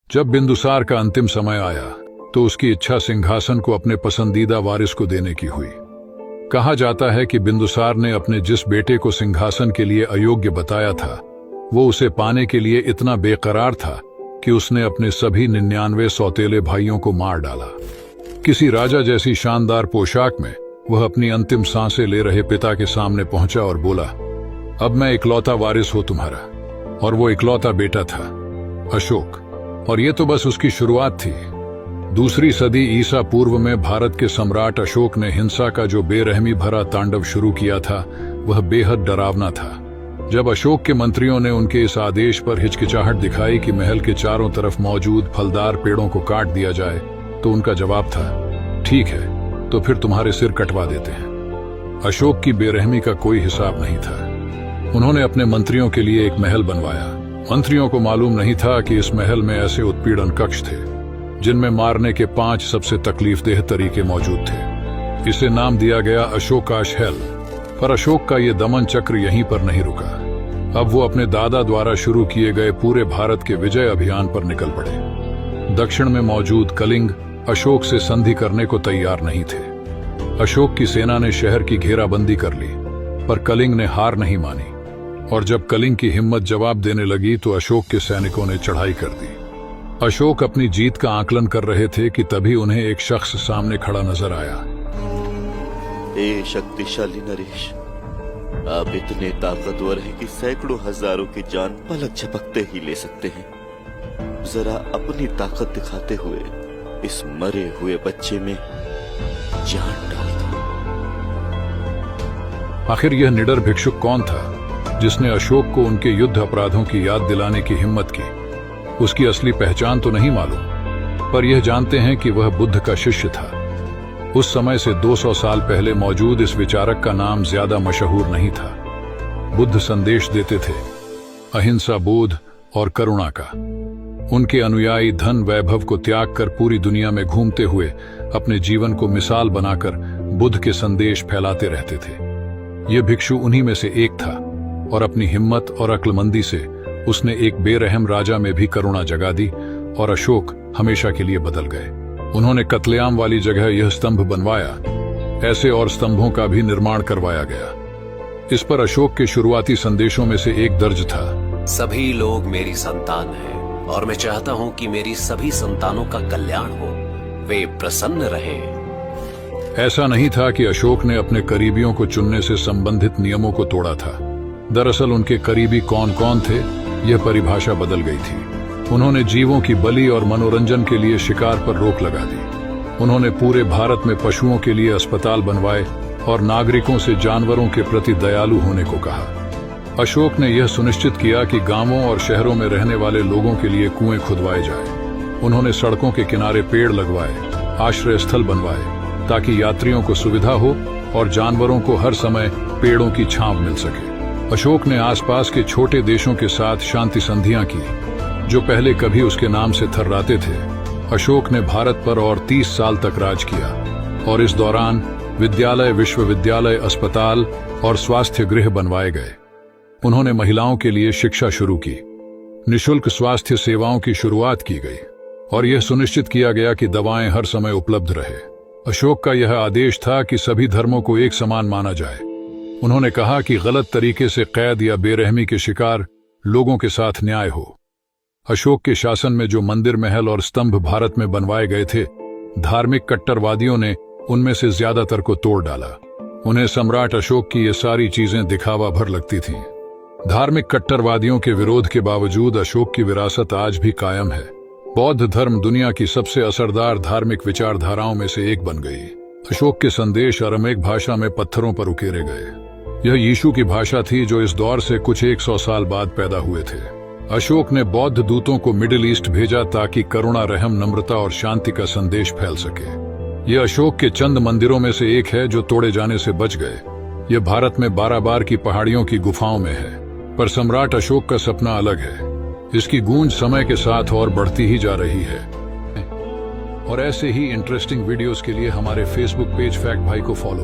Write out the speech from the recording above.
जब बिंदुसार का अंतिम समय आया तो उसकी इच्छा सिंहासन को अपने पसंदीदा वारिस को देने की हुई। कहा जाता है कि बिंदुसार ने अपने जिस बेटे को सिंहासन के लिए अयोग्य बताया था वो उसे पाने के लिए इतना बेकरार था कि उसने अपने सभी 99 सौतेले भाइयों को मार डाला। किसी राजा जैसी शानदार पोशाक में वह अपनी अंतिम सांसें ले रहे पिता के सामने पहुंचा और बोला, अब मैं इकलौता वारिस हूं तुम्हारा। और वो इकलौता बेटा था अशोक। और ये तो बस उसकी शुरुआत थी। दूसरी सदी ईसा पूर्व में भारत के सम्राट अशोक ने हिंसा का जो बेरहमी भरा तांडव शुरू किया था वह बेहद डरावना था। जब अशोक के मंत्रियों ने उनके इस आदेश पर हिचकिचाहट दिखाई कि महल के चारों तरफ मौजूद फलदार पेड़ों को काट दिया जाए तो उनका जवाब था, ठीक है तो फिर तुम्हारे सिर कटवा देते हैं। अशोक की बेरहमी का कोई हिसाब नहीं था। उन्होंने अपने मंत्रियों के लिए एक महल बनवाया। मंत्रियों को मालूम नहीं था कि इस महल में ऐसे उत्पीड़न कक्ष थे जिनमें मारने के 5 सबसे तकलीफदेह तरीके मौजूद थे। इसे नाम दिया गया अशोकाश हेल। पर अशोक का ये दमन चक्र यहीं पर नहीं रुका। अब वो अपने दादा द्वारा शुरू किए गए पूरे भारत के विजय अभियान पर निकल पड़े। दक्षिण में मौजूद कलिंग अशोक से संधि करने को तैयार नहीं थे। अशोक की सेना ने शहर की घेराबंदी कर ली पर कलिंग ने हार नहीं मानी। और जब कलिंग की हिम्मत जवाब देने लगी तो अशोक के सैनिकों ने चढ़ाई कर दी। अशोक अपनी जीत का आकलन कर रहे थे कि तभी उन्हें एक शख्स सामने खड़ा नजर आया। ए शक्तिशाली नरेश, आप इतने ताकतवर हैं कि सैकड़ों हजारों की जान पलक झपकते ही ले सकते हैं। जरा अपनी ताकत दिखाते हुए इस मरे हुए बच्चे में जान डाल दो। आखिर यह निडर भिक्षुक कौन था जिसने अशोक को उनके युद्ध अपराधों की याद दिलाने की हिम्मत की? उसकी असली पहचान तो नहीं मालूम पर यह जानते हैं कि वह बुद्ध का शिष्य था। उस समय से 200 साल पहले मौजूद इस विचारक का नाम ज्यादा मशहूर नहीं था। बुद्ध संदेश देते थे अहिंसा, बोध और करुणा का। उनके अनुयायी धन वैभव को त्याग कर पूरी दुनिया में घूमते हुए अपने जीवन को मिसाल बनाकर बुद्ध के संदेश फैलाते रहते थे। यह भिक्षु उन्हीं में से एक था और अपनी हिम्मत और अक्लमंदी से उसने एक बेरहम राजा में भी करुणा जगा दी और अशोक हमेशा के लिए बदल गए। उन्होंने कत्लेआम वाली जगह यह स्तंभ बनवाया। ऐसे और स्तंभों का भी निर्माण करवाया गया। इस पर अशोक के शुरुआती संदेशों में से एक दर्ज था, सभी लोग मेरी संतान हैं और मैं चाहता हूं कि मेरी सभी संतानों का कल्याण हो, वे प्रसन्न रहें। ऐसा नहीं था कि अशोक ने अपने करीबियों को चुनने से संबंधित नियमों को तोड़ा था। दरअसल उनके करीबी कौन कौन थे यह परिभाषा बदल गई थी। उन्होंने जीवों की बलि और मनोरंजन के लिए शिकार पर रोक लगा दी। उन्होंने पूरे भारत में पशुओं के लिए अस्पताल बनवाए और नागरिकों से जानवरों के प्रति दयालु होने को कहा। अशोक ने यह सुनिश्चित किया कि गांवों और शहरों में रहने वाले लोगों के लिए कुएं खुदवाए जाए। उन्होंने सड़कों के किनारे पेड़ लगवाए, आश्रय स्थल बनवाए ताकि यात्रियों को सुविधा हो और जानवरों को हर समय पेड़ों की छांव मिल सके। अशोक ने आसपास के छोटे देशों के साथ शांति संधियां की जो पहले कभी उसके नाम से थर्राते थे। अशोक ने भारत पर और 30 साल तक राज किया और इस दौरान विद्यालय, विश्वविद्यालय, अस्पताल और स्वास्थ्य गृह बनवाए गए। उन्होंने महिलाओं के लिए शिक्षा शुरू की, निःशुल्क स्वास्थ्य सेवाओं की शुरुआत की गई और यह सुनिश्चित किया गया कि दवाएं हर समय उपलब्ध रहे। अशोक का यह आदेश था कि सभी धर्मों को एक समान माना जाए। उन्होंने कहा कि गलत तरीके से कैद या बेरहमी के शिकार लोगों के साथ न्याय हो। अशोक के शासन में जो मंदिर, महल और स्तंभ भारत में बनवाए गए थे, धार्मिक कट्टरवादियों ने उनमें से ज्यादातर को तोड़ डाला। उन्हें सम्राट अशोक की ये सारी चीजें दिखावा भर लगती थीं। धार्मिक कट्टरवादियों के विरोध के बावजूद अशोक की विरासत आज भी कायम है। बौद्ध धर्म दुनिया की सबसे असरदार धार्मिक विचारधाराओं में से एक बन गई। अशोक के संदेश अरामीक भाषा में पत्थरों पर उकेरे गए। यह यीशु की भाषा थी जो इस दौर से कुछ 100 साल बाद पैदा हुए थे। अशोक ने बौद्ध दूतों को मिडिल ईस्ट भेजा ताकि करुणा, रहम, नम्रता और शांति का संदेश फैल सके। यह अशोक के चंद मंदिरों में से एक है जो तोड़े जाने से बच गए। यह भारत में बाराबार की पहाड़ियों की गुफाओं में है। पर सम्राट अशोक का सपना अलग है। इसकी गूंज समय के साथ और बढ़ती ही जा रही है। और ऐसे ही इंटरेस्टिंग वीडियोस के लिए हमारे फेसबुक पेज फैक्ट भाई को फॉलो करें।